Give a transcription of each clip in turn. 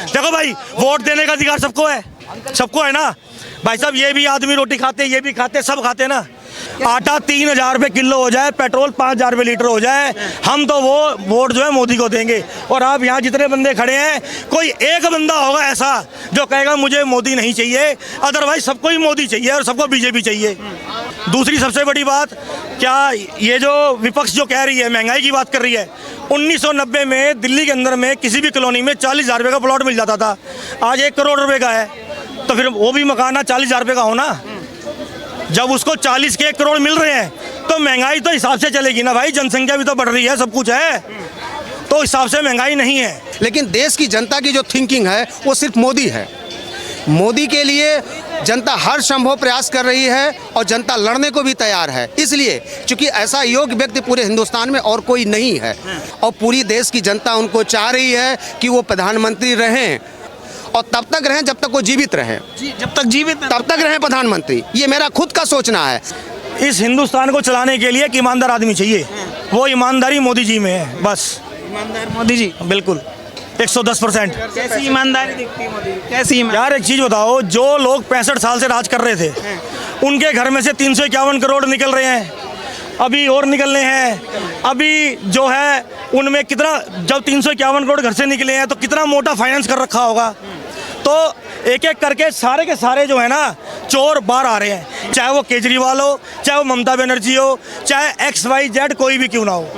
देखो भाई, वोट देने का अधिकार सबको है ना भाई साहब। ये भी आदमी रोटी खाते, ये भी खाते, सब खाते ना। आटा 3,000 रुपये किलो हो जाए, पेट्रोल 5,000 रुपये लीटर हो जाए, हम तो वो वोट जो है मोदी को देंगे। और आप यहाँ जितने बंदे खड़े हैं, कोई एक बंदा होगा ऐसा जो कहेगा मुझे मोदी नहीं चाहिए, अदरवाइज सबको ही मोदी चाहिए और सबको बीजेपी चाहिए। दूसरी सबसे बड़ी बात, क्या ये जो विपक्ष जो कह रही है, महंगाई की बात कर रही है, 1990 में दिल्ली के अंदर में किसी भी कॉलोनी में 40,000 रुपये का प्लॉट मिल जाता था, आज 1 करोड़ रुपये का है। तो फिर वो भी मकान 40,000 रुपये का हो ना। जब उसको 40 के 1 करोड़ मिल रहे हैं तो महंगाई तो हिसाब से चलेगी ना भाई, जनसंख्या भी तो बढ़ रही है, सब कुछ है, तो हिसाब से महंगाई नहीं है। लेकिन देश की जनता की जो थिंकिंग है वो सिर्फ मोदी है। मोदी के लिए जनता हर संभव प्रयास कर रही है और जनता लड़ने को भी तैयार है, इसलिए क्योंकि ऐसा योग्य व्यक्ति पूरे हिंदुस्तान में और कोई नहीं है और पूरी देश की जनता उनको चाह रही है कि वो प्रधानमंत्री रहें और तब तक रहें जब तक वो जीवित रहें। जब तक जीवित तब तक रहें प्रधानमंत्री, ये मेरा खुद का सोचना है। इस हिंदुस्तान को चलाने के लिए एक ईमानदार आदमी चाहिए, वो ईमानदारी मोदी जी में है बस। ईमानदार मोदी जी, बिल्कुल 110%। कैसी ईमानदारी दिखती है मोदी, कैसी यार एक चीज़ बताओ, जो लोग 65 साल से राज कर रहे थे उनके घर में से 351 करोड़ निकल रहे हैं, अभी और निकलने हैं। अभी जो है उनमें कितना, जब 351 करोड़ घर से निकले हैं तो कितना मोटा फाइनेंस कर रखा होगा। तो एक एक करके सारे के सारे जो है ना चोर बाहर आ रहे हैं, चाहे वो केजरीवाल हो, चाहे वो ममता बनर्जी हो, चाहे XYZ कोई भी क्यों ना हो।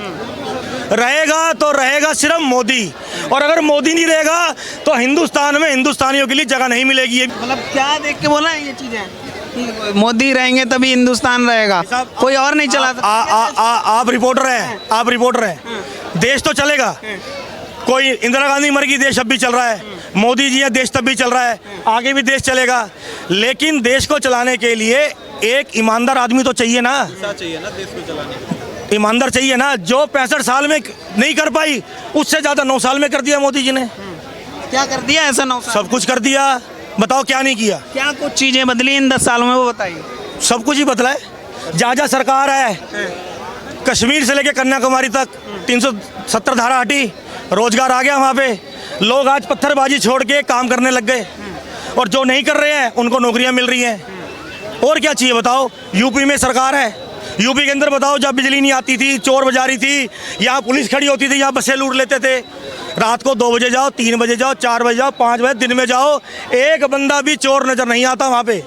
रहेगा तो रहेगा सिर्फ मोदी, और अगर मोदी नहीं रहेगा तो हिंदुस्तान में हिंदुस्तानियों के लिए जगह नहीं मिलेगी। मतलब क्या देख के बोला है ये चीजें कि मोदी रहेंगे तभी हिंदुस्तान रहेगा, कोई और नहीं चला। आप रिपोर्टर हैं, आप रिपोर्टर हैं, देश तो चलेगा। कोई इंदिरा गांधी मर गई, देश अब भी चल रहा है, मोदी जी है, देश तब भी चल रहा है, आगे भी देश चलेगा। लेकिन देश को चलाने के लिए एक ईमानदार आदमी तो चाहिए ना, देश को चलाने ईमानदार चाहिए ना। जो 65 साल में नहीं कर पाई, उससे ज़्यादा 9 साल में कर दिया मोदी जी ने। क्या कर दिया ऐसा 9 साल? सब कुछ कर दिया, बताओ क्या नहीं किया। क्या कुछ चीजें बदली इन 10 सालों में, वो बताइए। सब कुछ ही बदला है। जहाँ जहाँ सरकार है, कश्मीर से लेकर कन्याकुमारी तक 370 धारा हटी, रोजगार आ गया वहाँ पे। लोग आज पत्थरबाजी छोड़ के काम करने लग गए, और जो नहीं कर रहे हैं उनको नौकरियाँ मिल रही हैं। और क्या चाहिए बताओ। यूपी में सरकार है, यूपी के अंदर बताओ, जब बिजली नहीं आती थी, चोर बाजारी थी, यहाँ पुलिस खड़ी होती थी, यहाँ बसें लूट लेते थे। रात को 2 बजे जाओ, 3 बजे जाओ, 4 बजे जाओ, 5 बजे, दिन में जाओ, एक बंदा भी चोर नज़र नहीं आता वहाँ पे,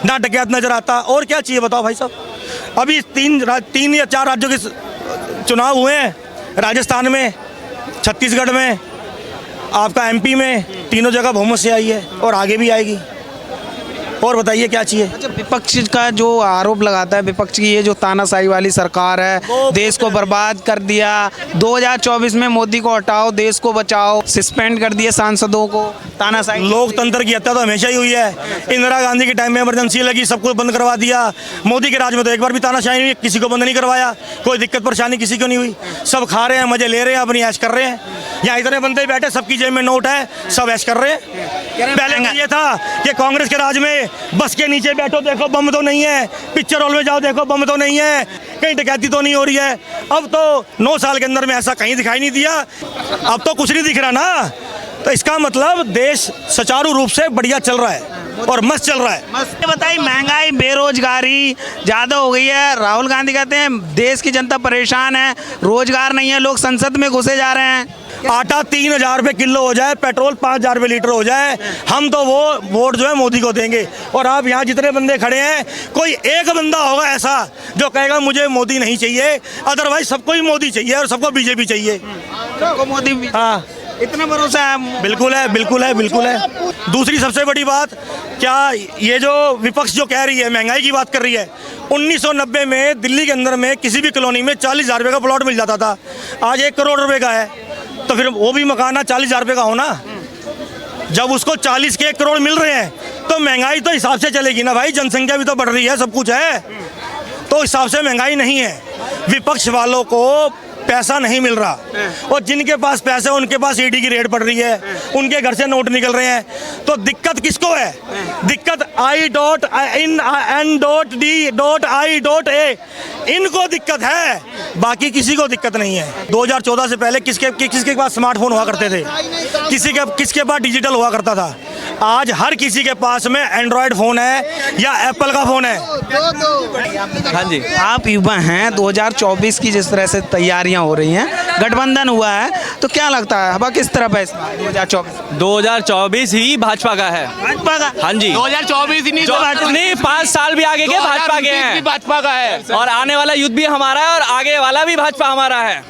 ना डकैत नज़र आता। और क्या चाहिए बताओ भाई साहब। अभी 3 या 4 राज्यों के चुनाव हुए हैं, राजस्थान में, छत्तीसगढ़ में, आपका MP में, तीनों जगह बहुमत से आई है और आगे भी आएगी। और बताइए क्या चाहिए। अच्छा, विपक्ष का जो आरोप लगाता है, विपक्ष की ये जो तानाशाही वाली सरकार है, देश को बर्बाद कर दिया, 2024 में मोदी को हटाओ, देश को बचाओ, सस्पेंड कर दिए सांसदों को, तानाशाही। लोकतंत्र की हत्या तो हमेशा ही हुई है। इंदिरा गांधी के टाइम में इमरजेंसी लगी, सब कुछ बंद करवा दिया। मोदी के राज में तो एक बार भी तानाशाही नहीं, किसी को बंद नहीं करवाया, कोई दिक्कत परेशानी किसी को नहीं हुई। सब खा रहे हैं, मजे ले रहे हैं, अपनी ऐश कर रहे हैं। यहाँ इतने बंदे बैठे, सबकी जेब में नोट है, सब ऐश कर रहे हैं। पहले ये था कि कांग्रेस के राज में बस के नीचे बैठो, देखो बम तो नहीं है, पिक्चर हॉल में जाओ, देखो बम तो नहीं है, कहीं डकैती तो नहीं हो रही है। अब तो 9 साल के अंदर में ऐसा कहीं दिखाई नहीं दिया, अब तो कुछ नहीं दिख रहा ना। तो इसका मतलब देश सुचारू रूप से बढ़िया चल रहा है और मस्त चल रहा है। मस्त। बताइए, महंगाई, बेरोजगारी ज़्यादा हो गई है। राहुल गांधी कहते हैं देश की जनता परेशान है, रोजगार नहीं है, लोग संसद में घुसे जा रहे हैं। आटा 3,000 रुपये किलो हो जाए, पेट्रोल 5,000 रुपये लीटर हो जाए, हम तो वो वोट जो है मोदी को देंगे। और आप यहाँ जितने बंदे खड़े हैं, कोई एक बंदा होगा ऐसा जो कहेगा मुझे मोदी नहीं चाहिए, अदरवाइज सबको ही मोदी चाहिए और सबको बीजेपी चाहिए। सबको मोदी, हाँ, इतना भरोसा है। बिल्कुल है, बिल्कुल है, बिल्कुल है। दूसरी सबसे बड़ी बात, क्या ये जो विपक्ष जो कह रही है, महंगाई की बात कर रही है, 1990 में दिल्ली के अंदर में किसी भी कॉलोनी में 40,000 रुपये का प्लॉट मिल जाता था, आज 1 करोड़ रुपये का है। तो फिर वो भी मकान 40,000 रुपये का हो ना। जब उसको 40 के 1 करोड़ मिल रहे हैं तो महंगाई तो हिसाब से चलेगी ना भाई, जनसंख्या भी तो बढ़ रही है, सब कुछ है, तो हिसाब से महंगाई नहीं है। विपक्ष वालों को पैसा नहीं मिल रहा, और जिनके पास पैसा है उनके पास ईडी की रेड पड़ रही है, उनके घर से नोट निकल रहे हैं। तो दिक्कत किसको है? दिक्कत I.in.N.D.I.A इनको दिक्कत है, बाकी किसी को दिक्कत नहीं है। 2014 से पहले किसके पास स्मार्टफोन हुआ करते थे, किसके पास डिजिटल हुआ करता था। आज हर किसी के पास में एंड्रॉयड फोन है या एप्पल का फोन है। हाँ जी, आप युवा हैं, 2024 की जिस तरह से तैयारियां हो रही हैं, गठबंधन हुआ है, तो क्या लगता है हवा किस तरफ है इस बार 2024 ही भाजपा का है। भाजपा का? हाँ जी, 2024 ही नहीं, नहीं 5 साल भी आगे के भाजपा के हैं, भाजपा का है। और आने वाला युद्ध भी हमारा है और आगे वाला भी भाजपा हमारा है।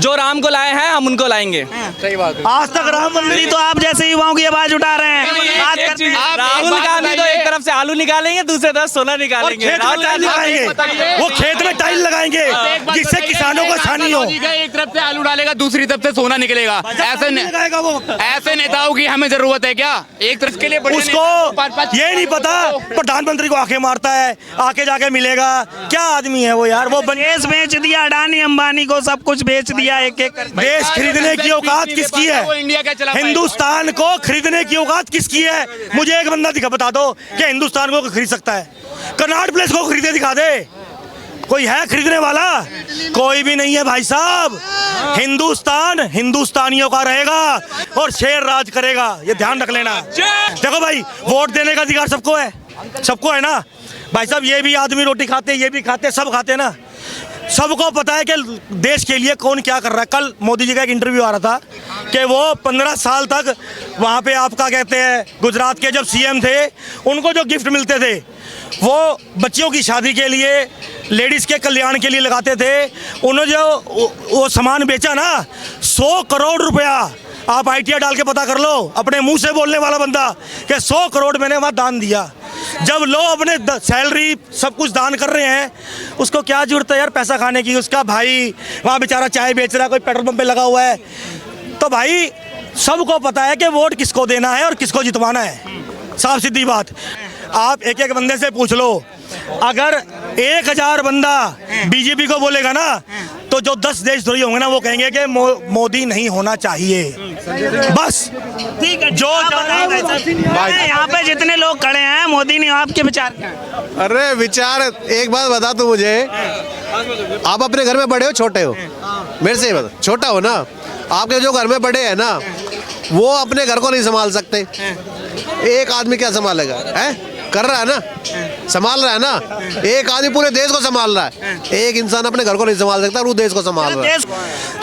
जो राम को लाए हैं हम उनको लाएंगे। सही बात है। आज तक राम मंदिर, तो आप जैसे युवाओं की आवाज उठा रहे हैं। बात करते हैं। राहुल गांधी तो एक तरफ से आलू निकालेंगे, दूसरे तरफ सोना निकालेंगे। राहुल गांधी वो खेत में टाइल लगाएंगे जिससे किसानों को आसानी हो। एक तरफ से आलू डालेगा, दूसरी तरफ से सोना निकलेगा। ऐसे नेताओं की हमें जरूरत है क्या? एक तरफ के लिए उसको ये नहीं पता प्रधानमंत्री को आंखें मारता है, आके जाके मिलेगा। क्या आदमी है वो यार? वो देश बेच दिया, अडानी अंबानी को सब कुछ बेच दिया एक एक। देश खरीदने की औकात किसकी है? इंडिया क्या चला? हिंदुस्तान को खरीदने की औकात किसकी है? मुझे एक बंदा बता दो कि हिंदुस्तान को खरीद सकता है। कनॉट प्लेस को खरीदे दिखा दे, कोई है खरीदने वाला? कोई भी नहीं है भाई साहब। हिंदुस्तान हिंदुस्तानियों का रहेगा और शेर राज करेगा, ये ध्यान रख लेना। देखो भाई, वोट देने का अधिकार सबको है, सबको है ना भाई साहब। ये भी आदमी रोटी खाते, ये भी खाते, सब खाते ना। सबको पता है कि देश के लिए कौन क्या कर रहा है। कल मोदी जी का एक इंटरव्यू आ रहा था कि वो 15 साल तक वहाँ पे आपका कहते हैं गुजरात के जब सीएम थे, उनको जो गिफ्ट मिलते थे वो बच्चियों की शादी के लिए, लेडीज़ के कल्याण के लिए लगाते थे। उन्होंने जो वो सामान बेचा ना, 100 करोड़ रुपया, आप ITR डाल के पता कर लो, अपने मुंह से बोलने वाला बंदा कि 100 करोड़ मैंने वहाँ दान दिया। जब लोग अपने सैलरी सब कुछ दान कर रहे हैं, उसको क्या जरूरत है यार पैसा खाने की? उसका भाई वहाँ बेचारा चाय बेच रहा है, कोई पेट्रोल पंप पे लगा हुआ है। तो भाई सबको पता है कि वोट किसको देना है और किसको जितवाना है, साफ सीधी बात। आप एक एक बंदे से पूछ लो, अगर 1000 बंदा बीजेपी को बोलेगा ना, तो जो 10 देशद्रोही होंगे ना, वो कहेंगे कि मोदी नहीं होना चाहिए। बस ठीक है, जो यहाँ पे जितने लोग खड़े हैं, मोदी नहीं, आपके विचार क्या हैं? अरे विचार, एक बात बता तू मुझे, आप अपने घर में बड़े हो छोटे हो? मेरे से बता, छोटा हो ना। आपके जो घर में बड़े हैं ना, वो अपने घर को नहीं संभाल सकते। एक आदमी क्या संभालेगा? है कर रहा है ना, संभाल रहा है ना। एक आदमी पूरे देश को संभाल रहा है, एक इंसान अपने घर को नहीं संभाल सकता और वो देश को संभाल रहा है।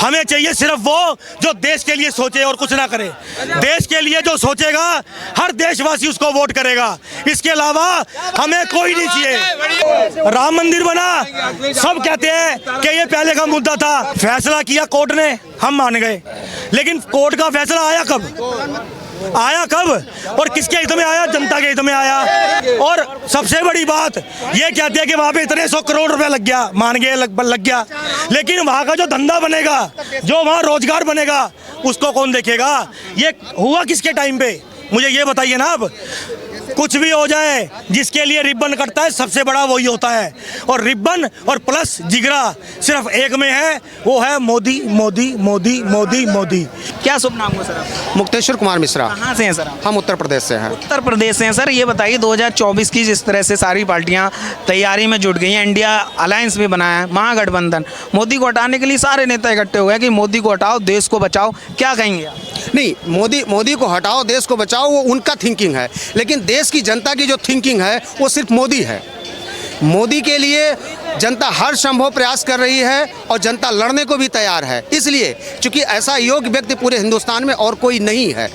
हमें चाहिए सिर्फ वो जो देश के लिए सोचे और कुछ ना करे। देश के लिए जो सोचेगा, हर देशवासी उसको वोट करेगा। इसके अलावा हमें कोई नहीं चाहिए। राम मंदिर बना, सब कहते हैं कि ये पहले का मुद्दा था, फैसला किया कोर्ट ने, हम मान गए, लेकिन कोर्ट का फैसला आया कब? और किसके हित में आया? जनता के हित में आया। और सबसे बड़ी बात ये कहते हैं कि वहाँ पे इतने 100 करोड़ रुपया लग गया, मान गए लग गया, लेकिन वहाँ का जो धंधा बनेगा, जो वहाँ रोजगार बनेगा, उसको कौन देखेगा? ये हुआ किसके टाइम पे? मुझे ये बताइए ना। अब कुछ भी हो जाए, जिसके लिए रिबन कटता है सबसे बड़ा वही होता है, और रिबन और प्लस जिगरा सिर्फ एक में है, वो है मोदी मोदी मोदी मोदी मोदी। क्या शुभ नाम हो सर? मुक्तेश्वर कुमार मिश्रा। कहाँ से हैं सर? हम उत्तर प्रदेश से हैं। उत्तर प्रदेश से हैं सर। ये बताइए, 2024 की जिस तरह से सारी पार्टियां तैयारी में जुट गई हैं, इंडिया अलायंस भी बनाया है, महागठबंधन, मोदी को हटाने के लिए सारे नेता इकट्ठे हो गए कि मोदी को हटाओ, देश को बचाओ, क्या कहेंगे आप? नहीं, मोदी को हटाओ, देश को बचाओ, वो उनका थिंकिंग है, लेकिन देश की जनता की जो थिंकिंग है वो सिर्फ मोदी है। मोदी के लिए जनता हर संभव प्रयास कर रही है और जनता लड़ने को भी तैयार है। इसलिए चूंकि ऐसा योग्य व्यक्ति पूरे हिंदुस्तान में और कोई नहीं है,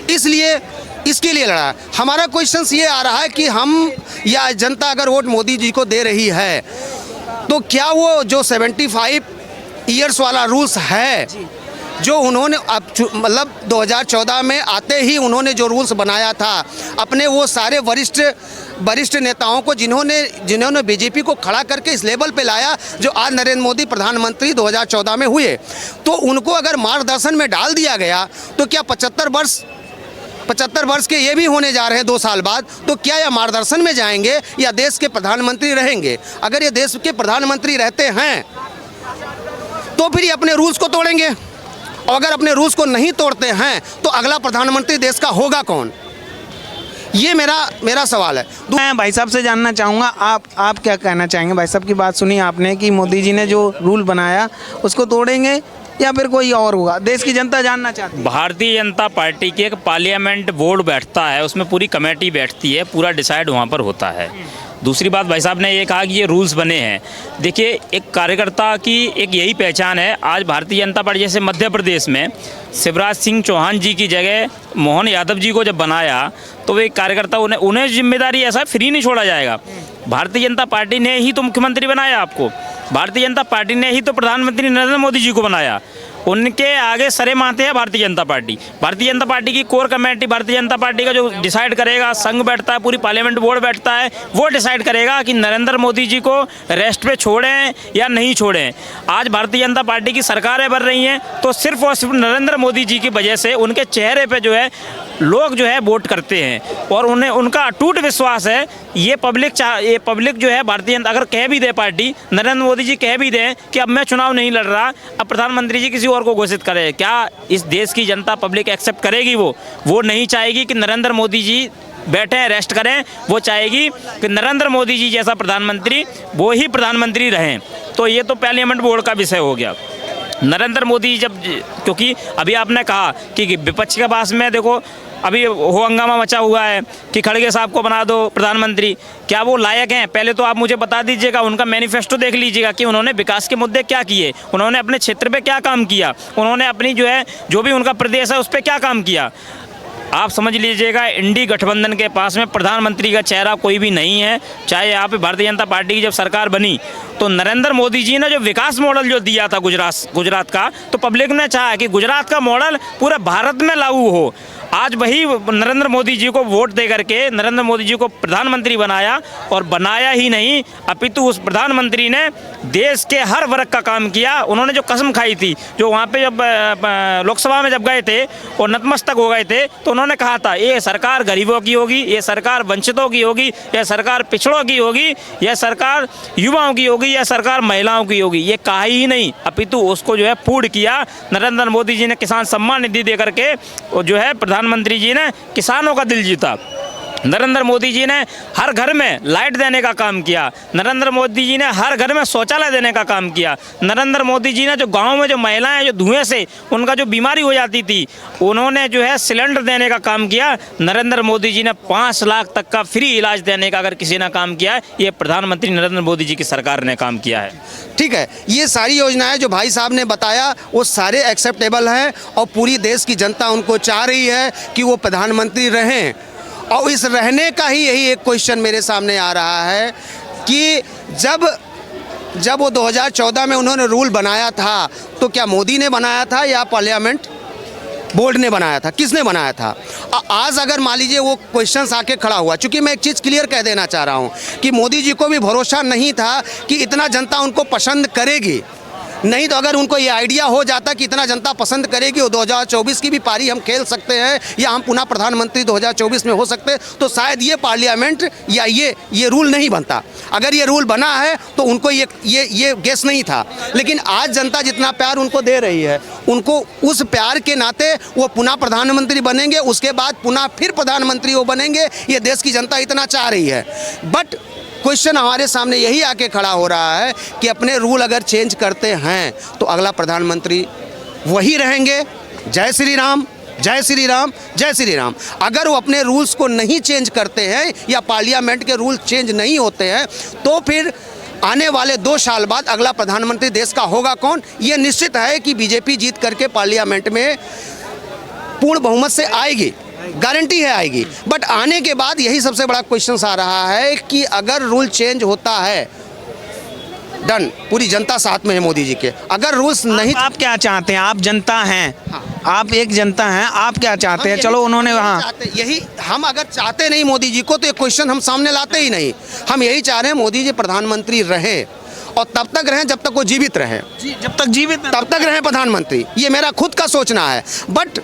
इसलिए इसके लिए लड़ा। हमारा क्वेश्चन ये आ रहा है कि हम या जनता अगर वोट मोदी जी को दे रही है, तो क्या वो जो 75 ईयर्स वाला रूल्स है, जो उन्होंने मतलब 2014 में आते ही उन्होंने जो रूल्स बनाया था, अपने वो सारे वरिष्ठ नेताओं को जिन्होंने बीजेपी को खड़ा करके इस लेवल पे लाया, जो आज नरेंद्र मोदी प्रधानमंत्री 2014 में हुए, तो उनको अगर मार्गदर्शन में डाल दिया गया, तो क्या 75 वर्ष के ये भी होने जा रहे हैं 2 साल बाद, तो क्या यह मार्गदर्शन में जाएंगे या देश के प्रधानमंत्री रहेंगे? अगर ये देश के प्रधानमंत्री रहते हैं तो तो फिर ये अपने रूल्स को तोड़ेंगे, और अगर अपने रूल्स को नहीं तोड़ते हैं तो अगला प्रधानमंत्री देश का होगा कौन? ये मेरा सवाल है। मैं भाई साहब से जानना चाहूँगा, आप क्या कहना चाहेंगे? भाई साहब की बात सुनी आपने कि मोदी जी ने जो रूल बनाया उसको तोड़ेंगे या फिर कोई और होगा? देश की जनता जानना चाहती है। भारतीय जनता पार्टी की एक पार्लियामेंट बोर्ड बैठता है, उसमें पूरी कमेटी बैठती है, पूरा डिसाइड वहाँ पर होता है। दूसरी बात, भाई साहब ने ये कहा कि ये रूल्स बने हैं। देखिए, एक कार्यकर्ता की एक यही पहचान है। आज भारतीय जनता पार्टी जैसे मध्य प्रदेश में शिवराज सिंह चौहान जी की जगह मोहन यादव जी को जब बनाया तो वे कार्यकर्ता उन्हें जिम्मेदारी ऐसा फ्री नहीं छोड़ा जाएगा। भारतीय जनता पार्टी ने ही तो मुख्यमंत्री बनाया आपको, भारतीय जनता पार्टी ने ही तो प्रधानमंत्री नरेंद्र मोदी जी को बनाया। उनके आगे सरे मानते हैं भारतीय जनता पार्टी। भारतीय जनता पार्टी की core committee, Bharatiya Janata party का जो डिसाइड करेगा, संघ बैठता है, पूरी पार्लियामेंट बोर्ड बैठता है, वो डिसाइड करेगा कि नरेंद्र मोदी जी को रेस्ट पे छोड़ें या नहीं छोड़ें। आज भारतीय जनता पार्टी की सरकारें बन रही हैं तो सिर्फ और सिर्फ नरेंद्र मोदी जी की वजह से उनके चेहरे पे जो है लोग जो है वोट करते हैं और उन्हें उनका अटूट विश्वास है। ये पब्लिक जो है भारतीय जनता, अगर कह भी दे पार्टी, नरेंद्र मोदी जी कह भी दें कि अब मैं चुनाव नहीं लड़ रहा, अब प्रधानमंत्री जी किसी और को घोषित करे, क्या इस देश की जनता पब्लिक एक्सेप्ट करेगी? वो नहीं चाहेगी कि नरेंद्र मोदी जी बैठे रेस्ट करें। वो चाहेगी कि नरेंद्र मोदी जी जैसा प्रधानमंत्री वो ही प्रधानमंत्री रहें। तो ये तो पार्लियामेंट बोर्ड का विषय हो गया। नरेंद्र मोदी जब, क्योंकि अभी आपने कहा कि विपक्ष के पास में देखो अभी हो हंगामा मचा हुआ है कि खड़गे साहब को बना दो प्रधानमंत्री, क्या वो लायक हैं? पहले तो आप मुझे बता दीजिएगा, उनका मैनिफेस्टो देख लीजिएगा कि उन्होंने विकास के मुद्दे क्या किए, उन्होंने अपने क्षेत्र पे क्या काम किया, उन्होंने अपनी जो भी उनका प्रदेश है उस पर क्या काम किया। आप समझ लीजिएगा, इंडी गठबंधन के पास में प्रधानमंत्री का चेहरा कोई भी नहीं है। चाहे यहाँ पे भारतीय जनता पार्टी की जब सरकार बनी तो नरेंद्र मोदी जी ने जो विकास मॉडल जो दिया था गुजरात का, तो पब्लिक ने चाहा कि गुजरात का मॉडल पूरे भारत में लागू हो। आज वही नरेंद्र मोदी जी को वोट दे करके नरेंद्र मोदी जी को प्रधानमंत्री बनाया, और बनाया ही नहीं अपितु उस प्रधानमंत्री ने देश के हर वर्ग का काम किया। उन्होंने जो कसम खाई थी, जो वहाँ पे जब लोकसभा में जब गए थे और नतमस्तक हो गए थे, तो उन्होंने कहा था ये सरकार गरीबों की होगी, ये सरकार वंचितों की होगी, यह सरकार पिछड़ों की होगी, यह सरकार युवाओं की होगी, यह सरकार महिलाओं की होगी। ये कहा ही नहीं, अपितु उसको जो है पूर्ण किया। नरेंद्र मोदी जी ने किसान सम्मान निधि दे करके जो है प्रधानमंत्री जी ने किसानों का दिल जीता। नरेंद्र मोदी जी ने हर घर में लाइट देने का काम किया। नरेंद्र मोदी जी ने हर घर में शौचालय देने का काम किया। नरेंद्र मोदी जी ने जो गाँव में जो महिलाएं जो धुएं से उनका जो बीमारी हो जाती थी, उन्होंने जो है सिलेंडर देने का काम किया। नरेंद्र मोदी जी ने 5 लाख तक का फ्री इलाज देने का अगर किसी ने काम किया है, ये प्रधानमंत्री नरेंद्र मोदी जी की सरकार ने काम किया है। ठीक है, ये सारी योजनाएं जो भाई साहब ने बताया वो सारे एक्सेप्टेबल हैं और पूरी देश की जनता उनको चाह रही है कि वो प्रधानमंत्री रहें। और इस रहने का ही यही एक क्वेश्चन मेरे सामने आ रहा है कि जब वो 2014 में उन्होंने रूल बनाया था तो क्या मोदी ने बनाया था या पार्लियामेंट बोर्ड ने बनाया था? किसने बनाया था? आज अगर मान लीजिए वो क्वेश्चन आके खड़ा हुआ, चूंकि मैं एक चीज़ क्लियर कह देना चाह रहा हूँ कि मोदी जी को भी भरोसा नहीं था कि इतना जनता उनको पसंद करेगी। नहीं तो अगर उनको ये आइडिया हो जाता कि इतना जनता पसंद करेगी और 2024 की भी पारी हम खेल सकते हैं या हम पुनः प्रधानमंत्री 2024 में हो सकते हैं, तो शायद ये पार्लियामेंट या ये रूल नहीं बनता। अगर ये रूल बना है तो उनको ये गेस नहीं था। लेकिन आज जनता जितना प्यार उनको दे रही है, उनको उस प्यार के नाते वो पुनः प्रधानमंत्री बनेंगे, उसके बाद पुनः फिर प्रधानमंत्री वो बनेंगे। ये देश की जनता इतना चाह रही है। बट क्वेश्चन हमारे सामने यही आके खड़ा हो रहा है कि अपने रूल अगर चेंज करते हैं तो अगला प्रधानमंत्री वही रहेंगे। जय श्री राम, जय श्री राम, जय श्री राम। अगर वो अपने रूल्स को नहीं चेंज करते हैं या पार्लियामेंट के रूल चेंज नहीं होते हैं तो फिर आने वाले 2 साल बाद अगला प्रधानमंत्री देश का होगा कौन? ये निश्चित है कि बीजेपी जीत करके पार्लियामेंट में पूर्ण बहुमत से आएगी, गारंटी है आएगी। बट आने के बाद यही सबसे बड़ा क्वेश्चन आ रहा है कि अगर रूल चेंज होता है, डन, पूरी जनता साथ में है मोदी जी के। अगर रूल्स नहीं, आप क्या चाहते हैं? आप जनता हैं, हाँ। आप एक जनता हैं, आप क्या चाहते हैं? चलो उन्होंने यही हम अगर चाहते नहीं मोदी जी को तो ये क्वेश्चन हम सामने लाते ही नहीं। हम यही चाह रहे हैं मोदी जी प्रधानमंत्री रहे और तब तक रहें जब तक वो जीवित रहे, जब तक जीवित तब तक रहें प्रधानमंत्री। ये मेरा खुद का सोचना है। बट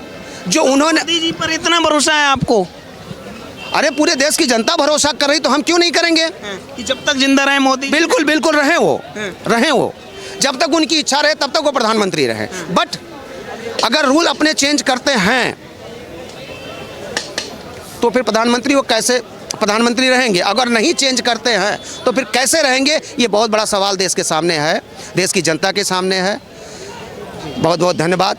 जो उन्होंने, मोदी जी पर इतना भरोसा है आपको? अरे पूरे देश की जनता भरोसा कर रही तो हम क्यों नहीं करेंगे कि जब तक जिंदा रहे मोदी? बिल्कुल बिल्कुल रहे वो। जब तक उनकी इच्छा रहे तब तक वो प्रधानमंत्री रहे। बट अगर रूल अपने चेंज करते हैं तो फिर प्रधानमंत्री वो कैसे प्रधानमंत्री रहेंगे? अगर नहीं चेंज करते हैं तो फिर कैसे रहेंगे? ये बहुत बड़ा सवाल देश के सामने है, देश की जनता के सामने है। बहुत बहुत धन्यवाद।